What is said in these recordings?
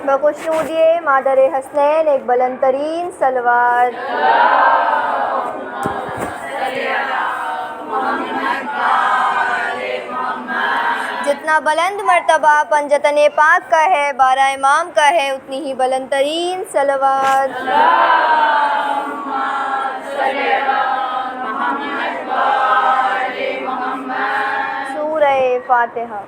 بخشنودی مادر حسنین ایک بلند ترین صلوات۔ جتنا بلند مرتبہ پنجتن پاک کا ہے، 12 امام کا ہے، اتنی ہی بلند ترین صلوات۔ سورہ فاتحہ۔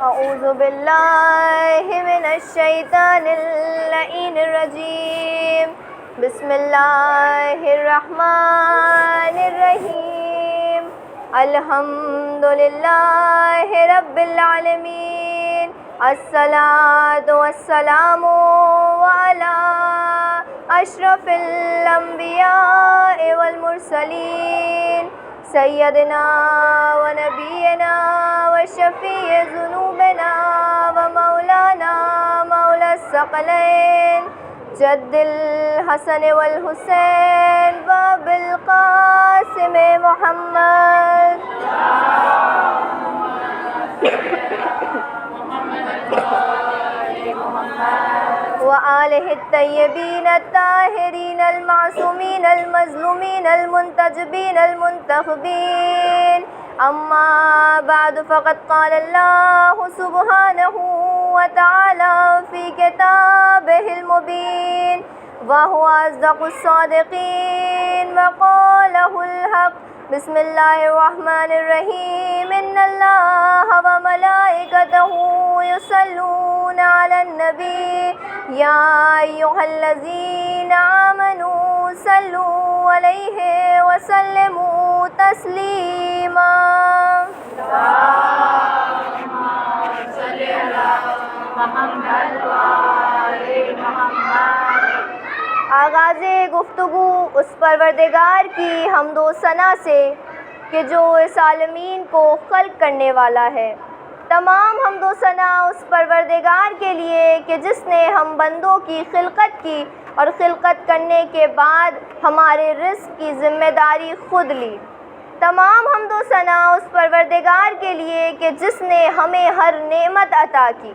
اعوذ باللہ من الشیطان اللعین الرجیم، بسم اللہ الرحمن الرحیم، الحمدللہ رب العالمین، الصلاۃ والسلام علی اشرف الانبیاء والمرسلین، سیدنا و نبینا و شفیع ذنوبنا و مولانا مولا الثقلین، جد الحسن والحسین باب القاسم محمد، وآلہ الطیبین الطاہرین المعصومین المظلومین المنتجبین المنتخبین، اما بعد فقد قال اللہ سبحانہ وتعالی فی کتابہ المبین وہو اصدق الصادقین وقولہ الحق، بسم اللہ الرحمن الرحیم، ان اللہ وملائکتہ یصلون علی النبی یا ایہا الذین آمنوا صلوا علیہ وسلموا تسلیما۔ اللہم صل علی محمد وآل محمد۔ آغاز گفتگو اس پروردگار کی حمد و ثنا سے کہ جو اس عالمین کو خلق کرنے والا ہے۔ تمام حمد و ثنا اس پروردگار کے لیے کہ جس نے ہم بندوں کی خلقت کی اور خلقت کرنے کے بعد ہمارے رزق کی ذمہ داری خود لی۔ تمام حمد و ثنا اس پروردگار کے لیے کہ جس نے ہمیں ہر نعمت عطا کی،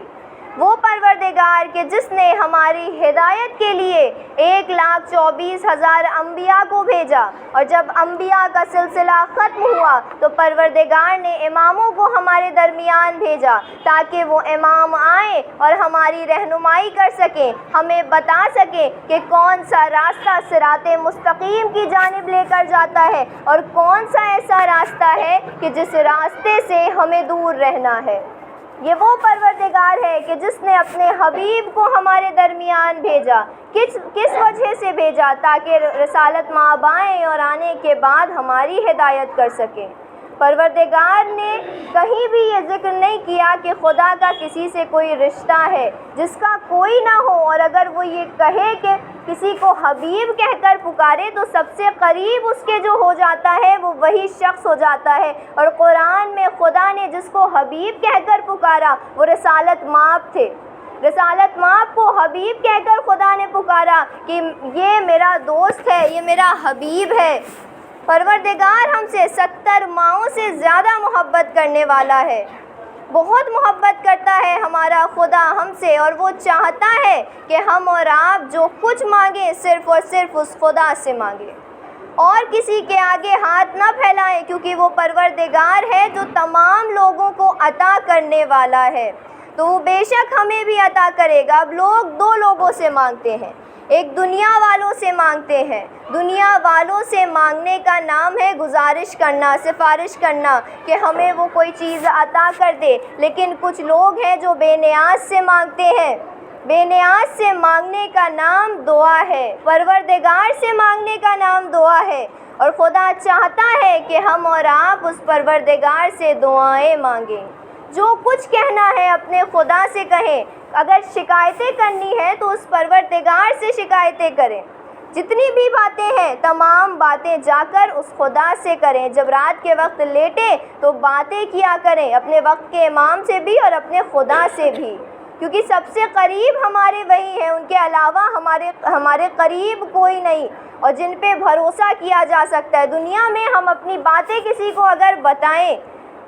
وہ پروردگار کہ جس نے ہماری ہدایت کے لیے 1,24,000 انبیاء کو بھیجا، اور جب انبیاء کا سلسلہ ختم ہوا تو پروردگار نے اماموں کو ہمارے درمیان بھیجا تاکہ وہ امام آئیں اور ہماری رہنمائی کر سکیں، ہمیں بتا سکیں کہ کون سا راستہ صراط مستقیم کی جانب لے کر جاتا ہے اور کون سا ایسا راستہ ہے کہ جس راستے سے ہمیں دور رہنا ہے۔ یہ وہ پروردگار ہے کہ جس نے اپنے حبیب کو ہمارے درمیان بھیجا۔ کس وجہ سے بھیجا؟ تاکہ رسالت مآب آئیں اور آنے کے بعد ہماری ہدایت کر سکیں۔ پروردگار نے کہیں بھی یہ ذکر نہیں کیا کہ خدا کا کسی سے کوئی رشتہ ہے جس کا کوئی نہ ہو، اور اگر وہ یہ کہے کہ کسی کو حبیب کہہ کر پکارے تو سب سے قریب اس کے جو ہو جاتا ہے وہ وہی شخص ہو جاتا ہے، اور قرآن میں خدا نے جس کو حبیب کہہ کر پکارا وہ رسالت مآب تھے۔ رسالت مآب کو حبیب کہہ کر خدا نے پکارا کہ یہ میرا دوست ہے، یہ میرا حبیب ہے۔ پروردگار ہم سے 70 ماؤں سے زیادہ محبت کرنے والا ہے، بہت محبت کرتا ہے ہمارا خدا ہم سے، اور وہ چاہتا ہے کہ ہم اور آپ جو کچھ مانگیں صرف اور صرف اس خدا سے مانگیں اور کسی کے آگے ہاتھ نہ پھیلائیں، کیونکہ وہ پروردگار ہے جو تمام لوگوں کو عطا کرنے والا ہے، تو وہ بے شک ہمیں بھی عطا کرے گا۔ اب لوگ 2 لوگوں سے مانگتے ہیں، ایک دنیا والوں سے مانگتے ہیں۔ دنیا والوں سے مانگنے کا نام ہے گزارش کرنا، سفارش کرنا کہ ہمیں وہ کوئی چیز عطا کر دے، لیکن کچھ لوگ ہیں جو بے نیاز سے مانگتے ہیں۔ بے نیاز سے مانگنے کا نام دعا ہے، پروردگار سے مانگنے کا نام دعا ہے، اور خدا چاہتا ہے کہ ہم اور آپ اس پروردگار سے دعائیں مانگیں۔ جو کچھ کہنا ہے اپنے خدا سے کہیں، اگر شکایتیں کرنی ہے تو اس پروردگار سے شکایتیں کریں۔ جتنی بھی باتیں ہیں تمام باتیں جا کر اس خدا سے کریں. جب رات کے وقت لیٹیں تو باتیں کیا کریں اپنے وقت کے امام سے بھی اور اپنے خدا سے بھی, کیونکہ سب سے قریب ہمارے وہی ہیں, ان کے علاوہ ہمارے قریب کوئی نہیں, اور جن پہ بھروسہ کیا جا سکتا ہے. دنیا میں ہم اپنی باتیں کسی کو اگر بتائیں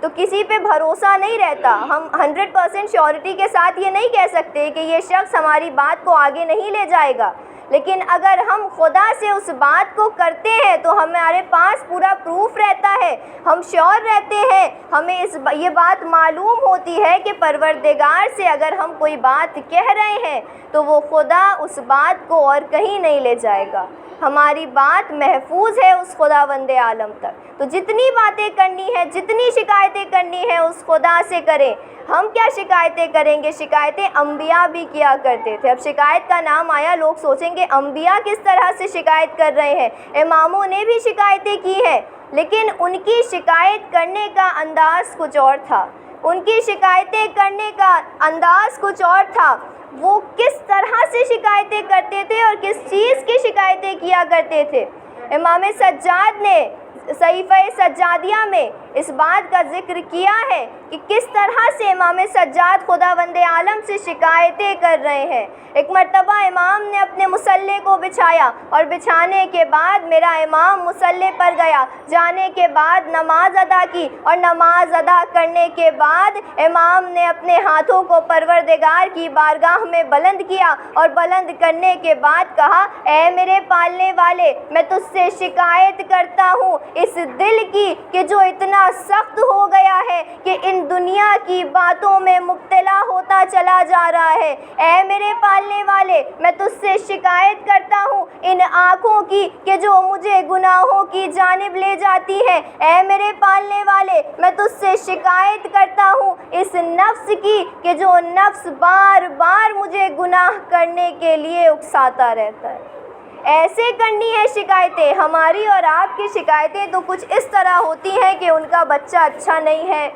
تو کسی پہ بھروسہ نہیں رہتا. ہم 100% شیورٹی کے ساتھ یہ نہیں کہہ سکتے کہ یہ شخص ہماری بات کو آگے نہیں لے جائے گا, لیکن اگر ہم خدا سے اس بات کو کرتے ہیں تو ہمارے پاس پورا پروف رہتا ہے, ہم شیور رہتے ہیں, ہمیں یہ بات معلوم ہوتی ہے کہ پروردگار سے اگر ہم کوئی بات کہہ رہے ہیں تو وہ خدا اس بات کو اور کہیں نہیں لے جائے گا. ہماری بات محفوظ ہے اس خداوند عالم تک. تو جتنی باتیں کرنی ہے, جتنی شکایتیں کرنی ہے اس خدا سے کریں. ہم کیا شکایتیں کریں گے؟ شکایتیں انبیاء بھی کیا کرتے تھے. اب شکایت کا نام آیا, لوگ سوچیں گے انبیاء کس طرح سے شکایت کر رہے ہیں. اماموں نے بھی شکایتیں کی ہیں, لیکن ان کی شکایت کرنے کا انداز کچھ اور تھا. ان کی شکایتیں کرنے کا انداز کچھ اور تھا. وہ کس طرح سے شکایتیں کرتے تھے اور کس چیز کی شکایتیں کیا کرتے تھے. امام سجاد نے صحیفہ سجادیہ میں اس بات کا ذکر کیا ہے کہ کس طرح سے امام سجاد خداوند عالم سے شکایتیں کر رہے ہیں. ایک مرتبہ امام نے اپنے مصلے کو بچھایا اور بچھانے کے بعد میرا امام مصلے پر گیا, جانے کے بعد نماز ادا کی, اور نماز ادا کرنے کے بعد امام نے اپنے ہاتھوں کو پروردگار کی بارگاہ میں بلند کیا, اور بلند کرنے کے بعد کہا, اے میرے پالنے والے, میں تجھ سے شکایت کرتا ہوں اس دل کی کہ جو اتنا سخت ہو گیا ہے کہ ان دنیا کی باتوں میں مبتلا ہوتا چلا جا رہا ہے. اے میرے پالنے والے, میں تجھ سے شکایت کرتا ہوں ان آنکھوں کی کہ جو مجھے گناہوں کی جانب لے جاتی ہے. اے میرے پالنے والے, میں تجھ سے شکایت کرتا ہوں اس نفس کی کہ جو نفس بار بار مجھے گناہ کرنے کے لیے اکساتا رہتا ہے. ایسے کرنی ہے شکایتیں. ہماری اور آپ کی شکایتیں تو کچھ اس طرح ہوتی ہیں کہ ان کا بچہ اچھا نہیں ہے,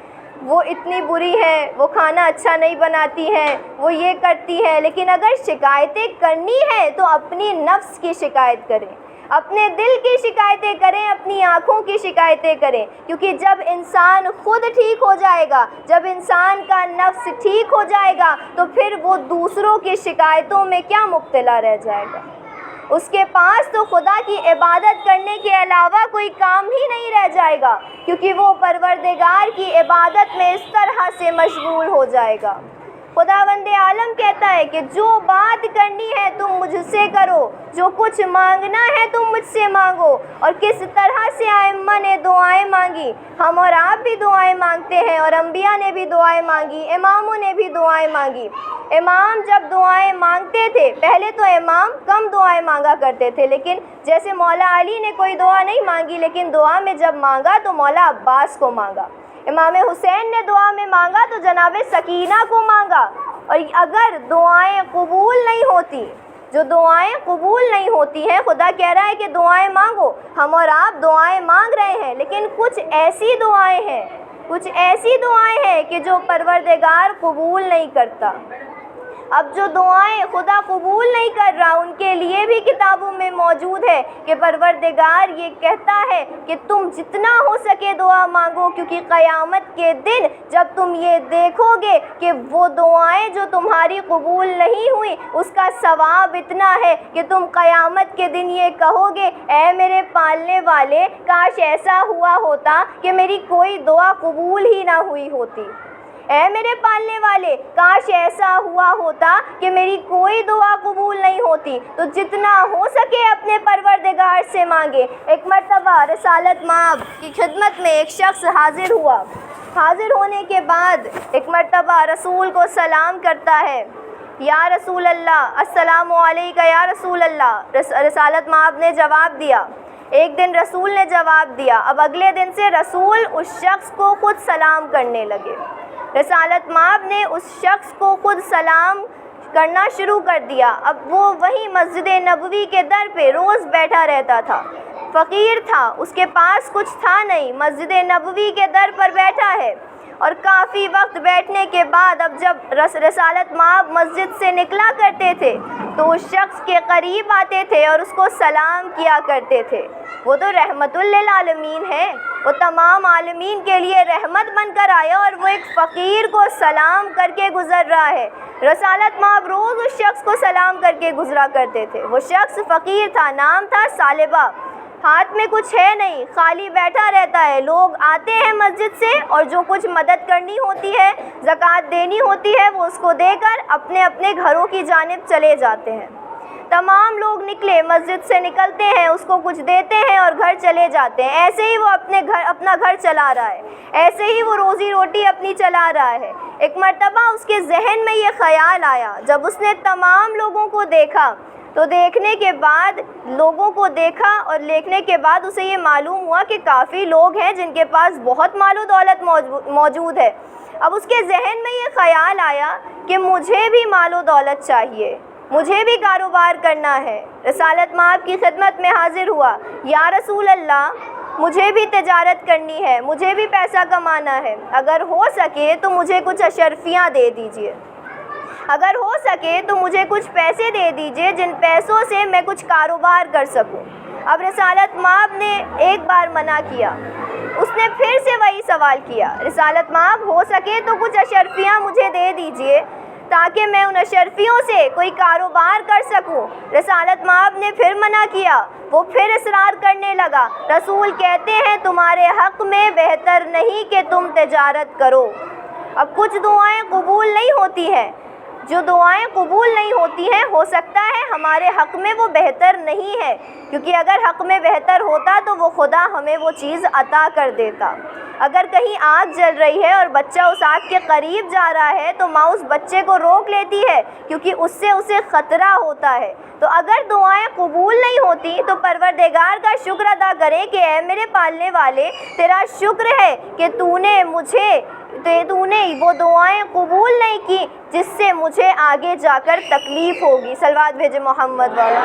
وہ اتنی بری ہے, وہ کھانا اچھا نہیں بناتی ہے, وہ یہ کرتی ہے. لیکن اگر شکایتیں کرنی ہے تو اپنی نفس کی شکایت کریں, اپنے دل کی شکایتیں کریں, اپنی آنکھوں کی شکایتیں کریں. کیونکہ جب انسان خود ٹھیک ہو جائے گا, جب انسان کا نفس ٹھیک ہو جائے گا, تو پھر وہ دوسروں کی شکایتوں میں کیا مبتلا رہ جائے گا. اس کے پاس تو خدا کی عبادت کرنے کے علاوہ کوئی کام ہی نہیں رہ جائے گا, کیونکہ وہ پروردگار کی عبادت میں اس طرح سے مشغول ہو جائے گا. خداوند عالم کہتا ہے کہ جو بات کرنی ہے تم مجھ سے کرو, جو کچھ مانگنا ہے تم مجھ سے مانگو. اور کس طرح سے ائمہ نے دعائیں مانگی. ہم اور آپ بھی دعائیں مانگتے ہیں, اور انبیاء نے بھی دعائیں مانگی, اماموں نے بھی دعائیں مانگی. امام جب دعائیں مانگتے تھے, پہلے تو امام کم دعائیں مانگا کرتے تھے, لیکن جیسے مولا علی نے کوئی دعا نہیں مانگی, لیکن دعا میں جب مانگا تو مولا عباس کو مانگا. امام حسین نے دعا میں مانگا تو جناب سکینہ کو مانگا. اور اگر دعائیں قبول نہیں ہوتی, جو دعائیں قبول نہیں ہوتی ہیں, خدا کہہ رہا ہے کہ دعائیں مانگو. ہم اور آپ دعائیں مانگ رہے ہیں, لیکن کچھ ایسی دعائیں ہیں کہ جو پروردگار قبول نہیں کرتا. اب جو دعائیں خدا قبول نہیں کر رہا, ان کے لیے بھی کتابوں میں موجود ہے کہ پروردگار یہ کہتا ہے کہ تم جتنا ہو سکے دعا مانگو, کیونکہ قیامت کے دن جب تم یہ دیکھو گے کہ وہ دعائیں جو تمہاری قبول نہیں ہوئی, اس کا ثواب اتنا ہے کہ تم قیامت کے دن یہ کہو گے, اے میرے پالنے والے, کاش ایسا ہوا ہوتا کہ میری کوئی دعا قبول ہی نہ ہوئی ہوتی. اے میرے پالنے والے, کاش ایسا ہوا ہوتا کہ میری کوئی دعا قبول نہیں ہوتی. تو جتنا ہو سکے اپنے پروردگار سے مانگے. ایک مرتبہ رسالت مآب کی خدمت میں ایک شخص حاضر ہوا. حاضر ہونے کے بعد ایک مرتبہ رسول کو سلام کرتا ہے, یا رسول اللہ, السلام علیکہ یا رسول اللہ. رسالت مآب نے جواب دیا. ایک دن رسول نے جواب دیا. اب اگلے دن سے رسول اس شخص کو خود سلام کرنے لگے. رسالت مآب نے اس شخص کو خود سلام کرنا شروع کر دیا. اب وہ وہی مسجد نبوی کے در پہ روز بیٹھا رہتا تھا. فقیر تھا, اس کے پاس کچھ تھا نہیں, مسجد نبوی کے در پر بیٹھا ہے. اور کافی وقت بیٹھنے کے بعد اب جب رسالت مآب مسجد سے نکلا کرتے تھے تو اس شخص کے قریب آتے تھے اور اس کو سلام کیا کرتے تھے۔ وہ تو رحمت للعالمین ہے، وہ تمام عالمین کے لیے رحمت بن کر آیا اور وہ ایک فقیر کو سلام کر کے گزر رہا ہے۔ رسالت مآب روز اس شخص کو سلام کر کے گزرا کرتے تھے۔ وہ شخص فقیر تھا، نام تھا ثعلبہ، ہاتھ میں کچھ ہے نہیں، خالی بیٹھا رہتا ہے۔ لوگ آتے ہیں مسجد سے اور جو کچھ مدد کرنی ہوتی ہے، زکوٰۃ دینی ہوتی ہے، وہ اس کو دے کر اپنے اپنے گھروں کی جانب چلے جاتے ہیں۔ تمام لوگ نکلے، مسجد سے نکلتے ہیں، اس کو کچھ دیتے ہیں اور گھر چلے جاتے ہیں۔ ایسے ہی وہ اپنا گھر چلا رہا ہے، ایسے ہی وہ روزی روٹی اپنی چلا رہا ہے۔ ایک مرتبہ اس کے ذہن میں یہ خیال آیا، جب اس نے تمام لوگوں کو دیکھا تو دیکھنے کے بعد اسے یہ معلوم ہوا کہ کافی لوگ ہیں جن کے پاس بہت مال و دولت موجود ہے۔ اب اس کے ذہن میں یہ خیال آیا کہ مجھے بھی مال و دولت چاہیے، مجھے بھی کاروبار کرنا ہے۔ رسالت مآب کی خدمت میں حاضر ہوا، یا رسول اللہ مجھے بھی تجارت کرنی ہے، مجھے بھی پیسہ کمانا ہے، اگر ہو سکے تو مجھے کچھ اشرفیاں دے دیجئے، اگر ہو سکے تو مجھے کچھ پیسے دے دیجئے جن پیسوں سے میں کچھ کاروبار کر سکوں۔ اب رسالت مآب نے ایک بار منع کیا، اس نے پھر سے وہی سوال کیا، رسالت مآب ہو سکے تو کچھ اشرفیاں مجھے دے دیجئے تاکہ میں ان اشرفیوں سے کوئی کاروبار کر سکوں۔ رسالت مآب نے پھر منع کیا، وہ پھر اصرار کرنے لگا۔ رسول کہتے ہیں تمہارے حق میں بہتر نہیں کہ تم تجارت کرو۔ اب کچھ دعائیں قبول نہیں ہوتی ہیں، جو دعائیں قبول نہیں ہوتی ہیں ہو سکتا ہے ہمارے حق میں وہ بہتر نہیں ہے، کیونکہ اگر حق میں بہتر ہوتا تو وہ خدا ہمیں وہ چیز عطا کر دیتا۔ اگر کہیں آگ جل رہی ہے اور بچہ اس آگ کے قریب جا رہا ہے تو ماں اس بچے کو روک لیتی ہے کیونکہ اس سے اسے خطرہ ہوتا ہے۔ تو اگر دعائیں قبول نہیں ہوتی تو پروردگار کا شکر ادا کرے کہ اے میرے پالنے والے، تیرا شکر ہے کہ تو نے وہ دعائیں قبول نہیں کی جس سے مجھے آگے جا کر تکلیف ہوگی۔ صلوات بھیجے محمد والا۔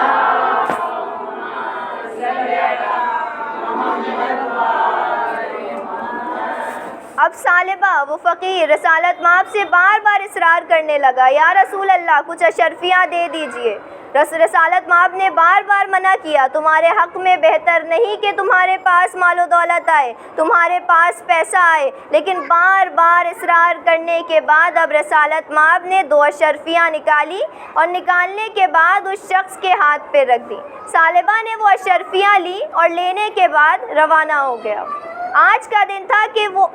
اب ثعلبہ وہ فقیر رسالت مآب سے بار بار اصرار کرنے لگا، یا رسول اللہ کچھ اشرفیاں دے دیجئے۔ رسالت مآب نے بار بار منع کیا، تمہارے حق میں بہتر نہیں کہ تمہارے پاس مال و دولت آئے، تمہارے پاس پیسہ آئے۔ لیکن بار بار اصرار کرنے کے بعد اب رسالت مآب نے 2 اشرفیاں نکالی اور نکالنے کے بعد اس شخص کے ہاتھ پہ رکھ دی۔ ثعلبہ نے وہ اشرفیاں لی اور لینے کے بعد روانہ ہو گیا۔ آج کا دن تھا کہ وہ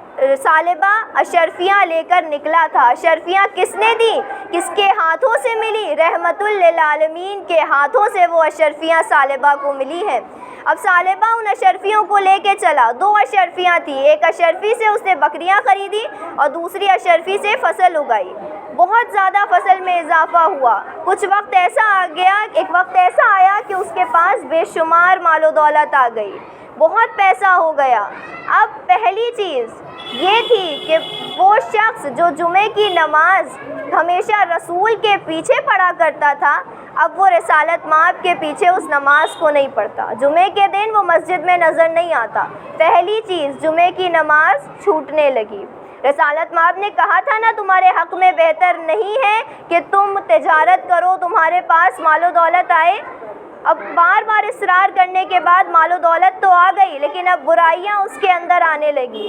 ثعلبہ اشرفیاں لے کر نکلا تھا۔ اشرفیاں کس نے دی، کس کے ہاتھوں سے ملی؟ رحمت للعالمین کے ہاتھوں سے وہ اشرفیاں ثعلبہ کو ملی ہیں۔ اب ثعلبہ ان اشرفیوں کو لے کے چلا۔ 2 اشرفیاں تھیں، ایک اشرفی سے اس نے بکریاں خریدی اور دوسری اشرفی سے فصل اگائی۔ بہت زیادہ فصل میں اضافہ ہوا۔ ایک وقت ایسا آیا کہ اس کے پاس بے شمار مال و دولت آ گئی، بہت پیسہ ہو گیا۔ اب پہلی چیز یہ تھی کہ وہ شخص جو جمعے کی نماز ہمیشہ رسول کے پیچھے پڑھا کرتا تھا، اب وہ رسالت مآب کے پیچھے اس نماز کو نہیں پڑھتا، جمعے کے دن وہ مسجد میں نظر نہیں آتا۔ پہلی چیز جمعے کی نماز چھوٹنے لگی۔ رسالت مآب نے کہا تھا نا تمہارے حق میں بہتر نہیں ہے کہ تم تجارت کرو، تمہارے پاس مال و دولت آئے۔ اب بار بار اصرار کرنے کے بعد مال و دولت تو آ گئی، لیکن اب برائیاں اس کے اندر آنے لگی،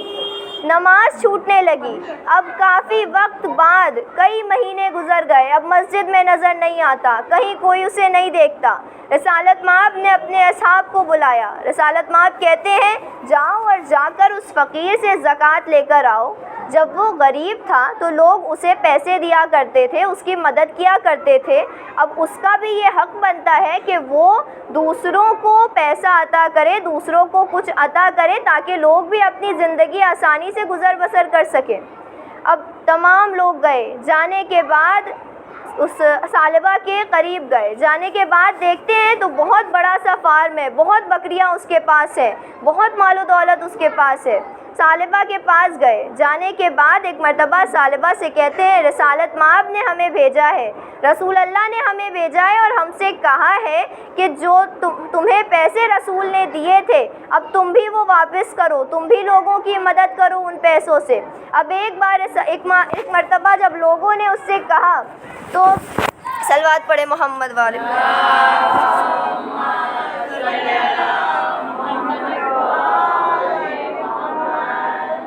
نماز چھوٹنے لگی۔ اب کافی وقت بعد کئی مہینے گزر گئے، اب مسجد میں نظر نہیں آتا، کہیں کوئی اسے نہیں دیکھتا۔ رسالت مآب نے اپنے اصحاب کو بلایا۔ رسالت مآب کہتے ہیں جاؤ اور جا کر اس فقیر سے زکوٰۃ لے کر آؤ۔ جب وہ غریب تھا تو لوگ اسے پیسے دیا کرتے تھے، اس کی مدد کیا کرتے تھے۔ اب اس کا بھی یہ حق بنتا ہے کہ وہ دوسروں کو پیسہ عطا کرے، دوسروں کو کچھ عطا کرے تاکہ لوگ بھی اپنی زندگی آسانی سے گزر بسر کر سکیں۔ اب تمام لوگ گئے، جانے کے بعد اس ثعلبہ کے قریب گئے، جانے کے بعد دیکھتے ہیں تو بہت بڑا سا فارم ہے، بہت بکریاں اس کے پاس ہے، بہت مال و دولت اس کے پاس ہے۔ ثعلبہ کے پاس گئے۔ جانے کے بعد ایک مرتبہ ثعلبہ سے کہتے ہیں رسالت مآب نے ہمیں بھیجا ہے، رسول اللہ نے ہمیں بھیجا ہے اور ہم سے کہا ہے کہ جو تمہیں پیسے رسول نے دیے تھے اب تم بھی وہ واپس کرو، تم بھی لوگوں کی مدد کرو ان پیسوں سے۔ اب ایک مرتبہ جب لوگوں نے اس سے کہا تو صلوات پڑھے محمد والے۔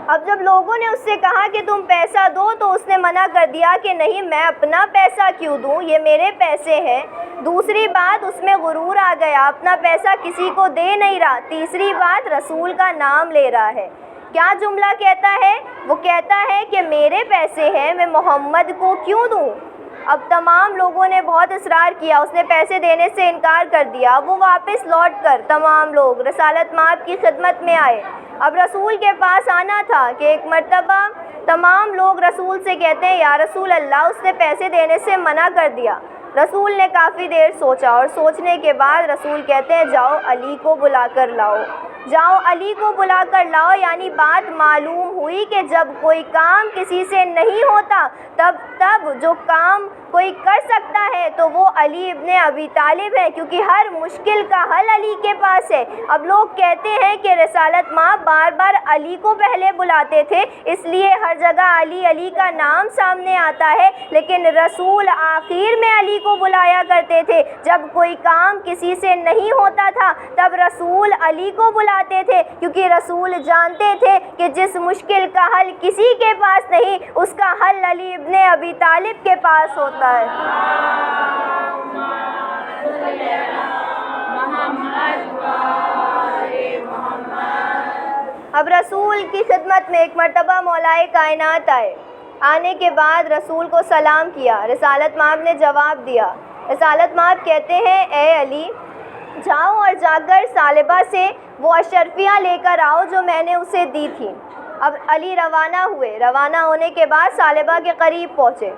اب جب لوگوں نے اس سے کہا کہ تم پیسہ دو تو اس نے منع کر دیا کہ نہیں، میں اپنا پیسہ کیوں دوں، یہ میرے پیسے ہیں۔ دوسری بات اس میں غرور آ گیا، اپنا پیسہ کسی کو دے نہیں رہا۔ تیسری بات رسول کا نام لے رہا ہے۔ کیا جملہ کہتا ہے؟ وہ کہتا ہے کہ میرے پیسے ہیں، میں محمد کو کیوں دوں؟ اب تمام لوگوں نے بہت اصرار کیا، اس نے پیسے دینے سے انکار کر دیا۔ وہ واپس لوٹ کر تمام لوگ رسالت مآب کی خدمت میں آئے۔ اب رسول کے پاس آنا تھا کہ ایک مرتبہ تمام لوگ رسول سے کہتے ہیں یا رسول اللہ اس نے پیسے دینے سے منع کر دیا۔ رسول نے کافی دیر سوچا اور سوچنے کے بعد رسول کہتے ہیں جاؤ علی کو بلا کر لاؤ، جاؤ علی کو بلا کر لاؤ۔ یعنی بات معلوم ہوئی کہ جب کوئی کام کسی سے نہیں ہوتا تب جو کام کوئی کر سکتا ہے تو وہ علی ابن ابی طالب ہے، کیونکہ ہر مشکل کا حل علی کے پاس ہے۔ اب لوگ کہتے ہیں کہ رسالت مآب بار بار علی کو پہلے بلاتے تھے، اس لیے ہر جگہ علی علی کا نام سامنے آتا ہے، لیکن رسول آخر میں علی کو بلایا کرتے تھے۔ جب کوئی کام کسی سے نہیں ہوتا تھا تب رسول علی کو بلاتے تھے، کیونکہ رسول جانتے تھے کہ جس مشکل کا حل کسی کے پاس نہیں اس کا حل علی ابن ابی طالب کے پاس ہوتا ہے۔ اب رسول کی خدمت میں ایک مرتبہ مولا کائنات آئے۔ آنے کے بعد رسول کو سلام کیا، رسالت مآب نے جواب دیا۔ رسالت مآب کہتے ہیں اے علی جاؤ اور جا کر ثعلبہ سے وہ اشرفیاں لے کر آؤ جو میں نے اسے دی تھی۔ اب علی روانہ ہوئے، روانہ ہونے کے بعد ثعلبہ کے قریب پہنچے۔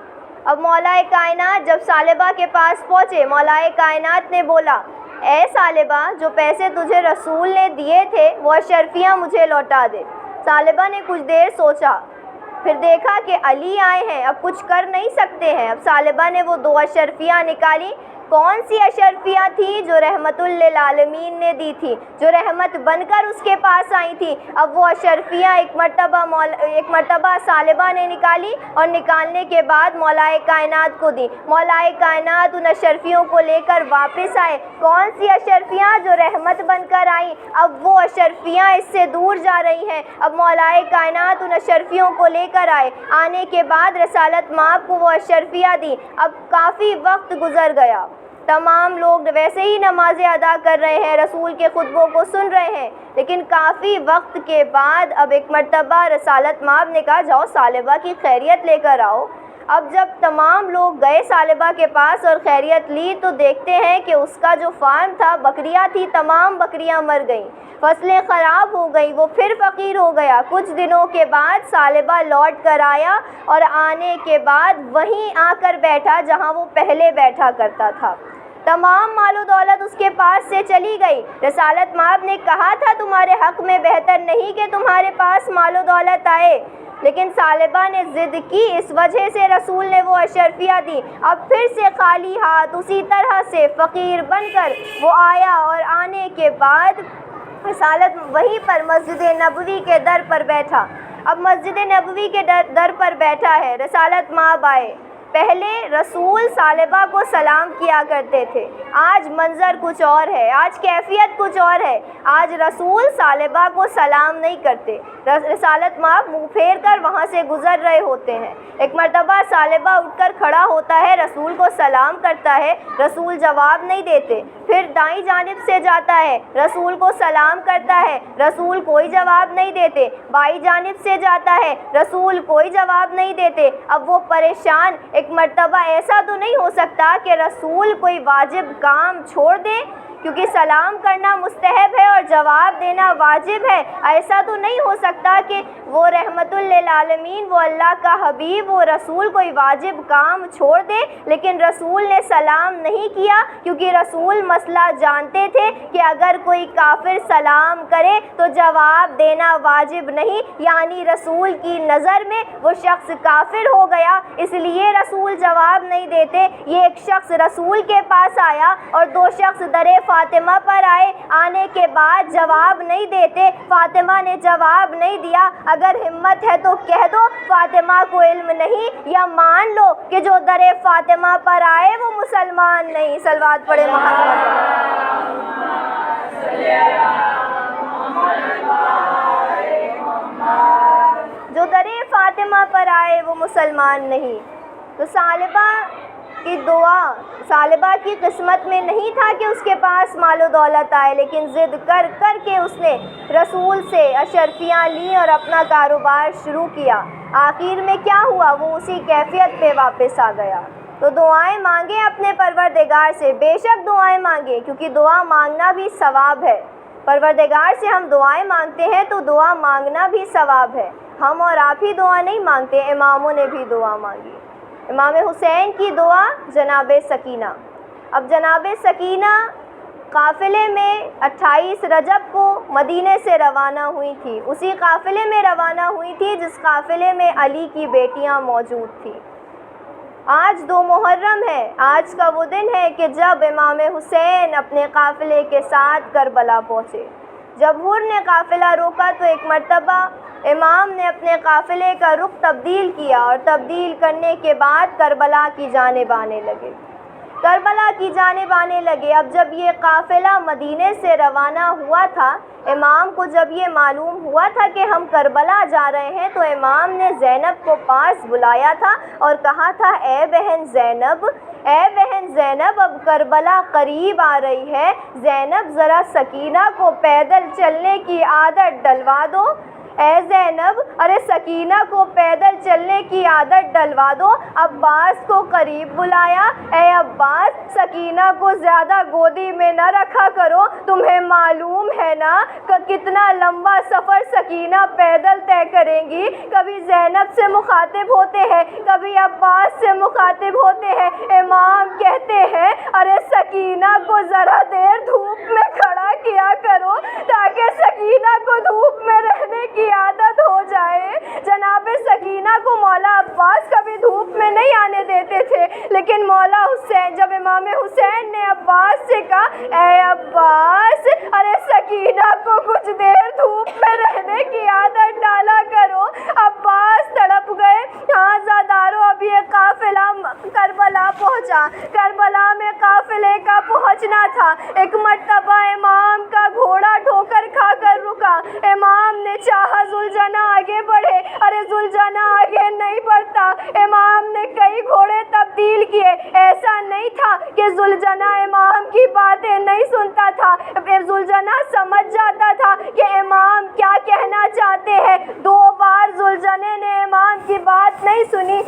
اب مولا کائنات جب ثعلبہ کے پاس پہنچے، مولا کائنات نے بولا اے ثعلبہ جو پیسے تجھے رسول نے دیے تھے وہ اشرفیاں مجھے لوٹا دے۔ ثعلبہ نے کچھ دیر سوچا، پھر دیکھا کہ علی آئے ہیں، اب کچھ کر نہیں سکتے ہیں۔ اب ثعلبہ نے وہ 2 اشرفیاں نکالی۔ کون سی اشرفیاں تھیں؟ جو رحمت للعالمین نے دی تھی، جو رحمت بن کر اس کے پاس آئی تھی۔ اب وہ اشرفیاں ایک مرتبہ ثعلبہ نے نکالی اور نکالنے کے بعد مولا کائنات کو دی۔ مولا کائنات ان اشرفیوں کو لے کر واپس آئے۔ کون سی اشرفیاں؟ جو رحمت بن کر آئیں۔ اب وہ اشرفیاں اس سے دور جا رہی ہیں۔ اب مولا کائنات ان اشرفیوں کو لے کر آئے۔ آنے کے بعد رسالت مآب کو وہ اشرفیاں دی۔ اب کافی وقت گزر گیا، تمام لوگ ویسے ہی نمازیں ادا کر رہے ہیں، رسول کے خطبوں کو سن رہے ہیں، لیکن کافی وقت کے بعد اب ایک مرتبہ رسالت مآب نے کہا جاؤ ثعلبہ کی خیریت لے کر آؤ۔ اب جب تمام لوگ گئے ثعلبہ کے پاس اور خیریت لی تو دیکھتے ہیں کہ اس کا جو فارم تھا، بکریاں تھی، تمام بکریاں مر گئیں، فصلیں خراب ہو گئیں، وہ پھر فقیر ہو گیا۔ کچھ دنوں کے بعد ثعلبہ لوٹ کر آیا اور آنے کے بعد وہیں آ کر بیٹھا جہاں وہ پہلے بیٹھا کرتا تھا۔ تمام مال و دولت اس کے پاس سے چلی گئی۔ رسالت مآب نے کہا تھا تمہارے حق میں بہتر نہیں کہ تمہارے پاس مال و دولت آئے، لیکن ثعلبہ نے ضد کی، اس وجہ سے رسول نے وہ اشرفیاں دی۔ اب پھر سے خالی ہاتھ اسی طرح سے فقیر بن کر وہ آیا اور آنے کے بعد رسالت وہیں پر مسجد نبوی کے در پر بیٹھا۔ اب مسجد نبوی کے در پر بیٹھا ہے، رسالت مآب آئے۔ پہلے رسول ثعلبہ کو سلام کیا کرتے تھے، آج منظر کچھ اور ہے، آج کیفیت کچھ اور ہے۔ آج رسول ثعلبہ کو سلام نہیں کرتے، رسالت مآب منہ پھیر کر وہاں سے گزر رہے ہوتے ہیں۔ ایک مرتبہ ثعلبہ اٹھ کر کھڑا ہوتا ہے، رسول کو سلام کرتا ہے، رسول جواب نہیں دیتے۔ پھر دائیں جانب سے جاتا ہے، رسول کو سلام کرتا ہے، رسول کوئی جواب نہیں دیتے۔ بائیں جانب سے جاتا ہے، رسول کوئی جواب نہیں دیتے۔ اب وہ پریشان، ایک مرتبہ ایسا تو نہیں ہو سکتا کہ رسول کوئی واجب کام چھوڑ دیں کیونکہ سلام کرنا مستحب ہے اور جواب دینا واجب ہے۔ ایسا تو نہیں ہو سکتا کہ وہ رحمت للعالمین، وہ اللہ کا حبیب، وہ رسول کوئی واجب کام چھوڑ دے، لیکن رسول نے سلام نہیں کیا کیونکہ رسول مسئلہ جانتے تھے کہ اگر کوئی کافر سلام کرے تو جواب دینا واجب نہیں، یعنی رسول کی نظر میں وہ شخص کافر ہو گیا، اس لیے رسول جواب نہیں دیتے۔ یہ ایک شخص رسول کے پاس آیا اور دو شخص در فاطمہ پر آئے، آنے کے بعد جواب نہیں دیتے۔ فاطمہ نے جواب نہیں دیا۔ اگر ہمت ہے تو کہہ دو فاطمہ کو علم نہیں، یا مان لو کہ جو در فاطمہ پر آئے وہ مسلمان نہیں۔ صلوات پڑھے محمد۔ جو در فاطمہ پر آئے وہ مسلمان نہیں۔ تو ثعلبہ کی دعا، ثعلبہ کی قسمت میں نہیں تھا کہ اس کے پاس مال و دولت آئے، لیکن ضد کر کر کے اس نے رسول سے اشرفیاں لیں اور اپنا کاروبار شروع کیا۔ آخر میں کیا ہوا؟ وہ اسی کیفیت پہ واپس آ گیا۔ تو دعائیں مانگیں اپنے پروردگار سے، بے شک دعائیں مانگیں، کیونکہ دعا مانگنا بھی ثواب ہے۔ پروردگار سے ہم دعائیں مانگتے ہیں تو دعا مانگنا بھی ثواب ہے۔ ہم اور آپ ہی دعا نہیں مانگتے، اماموں نے بھی دعا مانگی۔ امام حسین کی دعا جناب سکینہ۔ اب جناب سکینہ قافلے میں 28 رجب کو مدینے سے روانہ ہوئی تھی، اسی قافلے میں روانہ ہوئی تھی جس قافلے میں علی کی بیٹیاں موجود تھیں۔ آج 2 محرم ہے، آج کا وہ دن ہے کہ جب امام حسین اپنے قافلے کے ساتھ کربلا پہنچے۔ جب حر نے قافلہ روکا تو ایک مرتبہ امام نے اپنے قافلے کا رخ تبدیل کیا اور تبدیل کرنے کے بعد کربلا کی جانب آنے لگے۔ کربلا کی جانب آنے لگے۔ اب جب یہ قافلہ مدینے سے روانہ ہوا تھا، امام کو جب یہ معلوم ہوا تھا کہ ہم کربلا جا رہے ہیں، تو امام نے زینب کو پاس بلایا تھا اور کہا تھا، اے بہن زینب، اے بہن زینب، اب کربلا قریب آ رہی ہے، زینب ذرا سکینہ کو پیدل چلنے کی عادت ڈلوا دو۔ اے زینب، ارے سکینہ کو پیدل چلنے کی عادت ڈلوا دو۔ عباس کو قریب بلایا، اے عباس، سکینہ کو زیادہ گودی میں نہ رکھا کرو، تمہیں معلوم ہے نا کہ کتنا لمبا سفر سکینہ پیدل طے کریں گی۔ کبھی زینب سے مخاطب ہوتے ہیں، کبھی عباس سے مخاطب ہوتے ہیں۔ امام کہتے ہیں، ارے سکینہ کو ذرا دیر دھوپ میں کھڑا کیا کرو تاکہ سکینہ کو دھوپ میں رہنے کی عادت ہو جائے۔ جناب سکینہ کو مولا عباس کبھی دھوپ میں نہیں آنے دیتے تھے، لیکن مولا حسین، جب امام حسین نے عباس سے کہا، اے عباس، ارے سکینہ کو کچھ دیر دھوپ میں رہنے کی عادت ڈالا کرو، عباس تڑپ گئے۔ ہاں زادارو، اب یہ قافلہ کربلا پہنچا۔ کربلا میں قافلے کا پہنچنا تھا۔ ایک مرتبہ امام کا گھوڑا ٹھوکر کھا کر رکا۔ امام نے چاہا ذوالجناح آگے بڑھے، ارے ذوالجناح آگے نہیں بڑھتا۔ امام نے کئی گھوڑے تبدیل کیے، ایسا نہیں تھا کہ ذوالجناح امام کی باتیں نہیں سنتا تھا، ذوالجناح سمجھ جاتا تھا کہ امام کیا کہنا چاہتے ہیں۔ 2 بار ذوالجناح نے امام کی بات نہیں سنی۔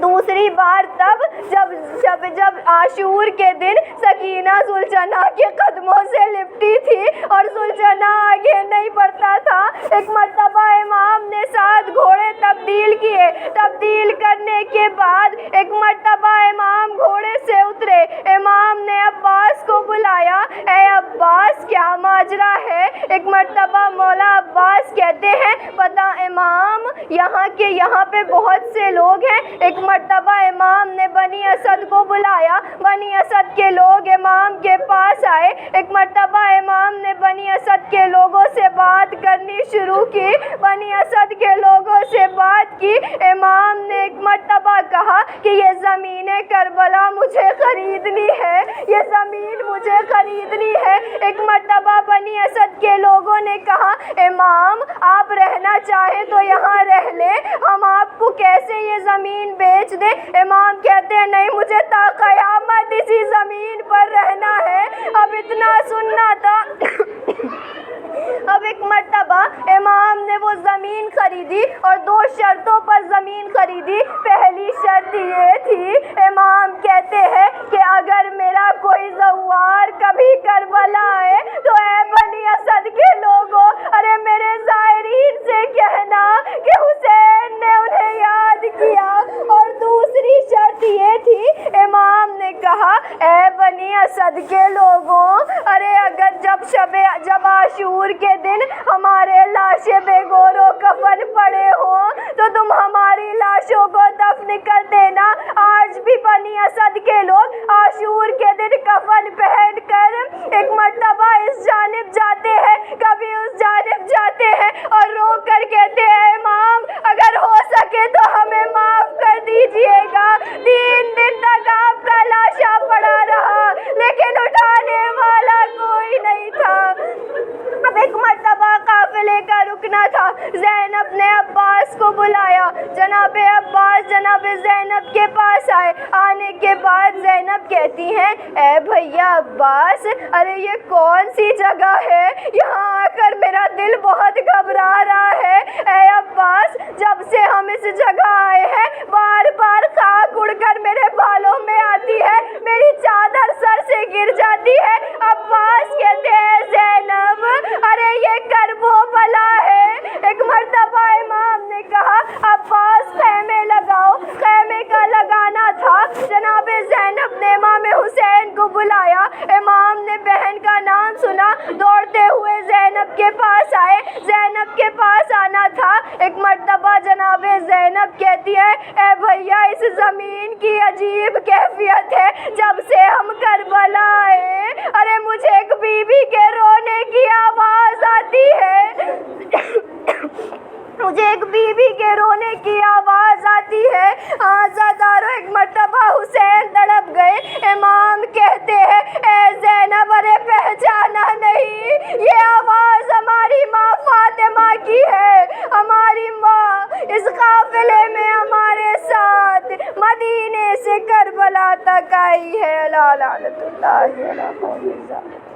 دوسری بار تب جب عاشور کے دن سکینہ ذوالجناح کے قدموں سے لپٹی تھی اور ذوالجناح آگے نہیں بڑھتا تھا۔ ایک مرتبہ امام نے 7 گھوڑے تبدیل کیے۔ تبدیل کرنے کے بعد ایک مرتبہ امام گھوڑے سے اترے۔ امام نے عباس کو بلایا، اے عباس، کیا ماجرا ہے؟ ایک مرتبہ مولا عباس کہتے ہیں، پتہ امام، یہاں پہ بہت سے لوگ ہیں۔ ایک مرتبہ امام نے بنی اسد کو بلایا، بنی اسد کے لوگ امام کے پاس آئے۔ ایک مرتبہ امام نے بنی اسد کے لوگوں سے بات کرنی شروع کی، بنی اسد کے لوگوں سے بات کی۔ امام نے ایک مرتبہ کہا کہ یہ زمین کربلا مجھے خریدنی ہے، یہ زمین مجھے خریدنی ہے۔ ایک مرتبہ بنی اسد کے لوگوں نے کہا، امام آپ رہنا چاہیں تو یہاں رہ لیں، ہم آپ کو کیسے یہ زمین بیچ دیں؟ امام کہتے ہیں، نہیں، مجھے تا قیامت اسی زمین پر رہنا ہے۔ اب اتنا سننا تھا اب ایک مرتبہ امام نے وہ زمین خریدی اور 2 شرطوں پر زمین خریدی. پہلی شرط یہ تھی، امام کہتے ہیں کہ اگر میرا کوئی زوار کبھی کربلا آئے تو اے بنی اسد کے لوگوں، ارے میرے زائرین سے کہنا کہ حسین نے انہیں یاد کیا. اور دوسری شرط یہ تھی، امام نے کہا اے بنی اسد کے لوگوں، ارے اگر جب عاشور کے دن ہمارے لاشیں بے گور و کفن پڑے ہوں تو تم ہماری لاشوں کو دفن کر دینا. آج بھی بنی اسد کے لوگ عاشور کے دن کفن پہن کر ایک مرتبہ اس جانب جاتے ہیں، کبھی اس جانب جاتے ہیں اور رو کر کہتے ہیں امام اگر ہو سکے تو ہمیں معاف کر دیجئے گا. 3 دن تک آپ کا لاشا پڑا رہا لیکن اٹھانے والا کوئی نہیں تھا. اب ایک مرتبہ قافلے کا رکنا تھا. زینب نے عباس کو بلایا. جناب عباس جناب زینب کے پاس آئے. آنے کے بعد زینب کہتی ہیں اے بھیا عباس، ارے یہ کون سی جگہ ہے؟ یہاں آ کر میرا دل بہت گھبرا رہا ہے. اے عباس، جب سے ہم اس جگہ آئے ہیں بار بار خاک اڑ کر میرے بالوں میں آتی ہے، میری چادر سر سے گر جاتی ہے. عباس کہتے ہیں زینب ارے یہ کرب و بلا ہے. ایک مرتبہ امام نے کہا عباس خیمے لگاؤ. خیمے کا لگانا تھا. جناب زینب نے امام حسین کو بلایا. امام نے بہن کا نام سنا، دوڑتے ہوئے زینب کے پاس آئے. زینب کے پاس آنا تھا. ایک مرتبہ جناب زینب کہتی ہے اے بھیا اس زمین کی عجیب کیفیت ہے. جب سے ہم کربلا آئے ارے مجھے ایک بی بی کے رونے کی آواز آتی ہے. مجھے ایک بی بی کے رونے کی آواز آتی ہے. آزادارو ایک مرتبہ حسین تڑپ گئے. امام کہتے ہیں اے زینب ارے پہچانا نہیں، یہ آواز ہماری ماں فاطمہ کی ہے. ہماری ماں اس قافلے میں ہمارے ساتھ مدینے سے کربلا تک آئی ہے. لا لعنت اللہ علی قوم الظالمین.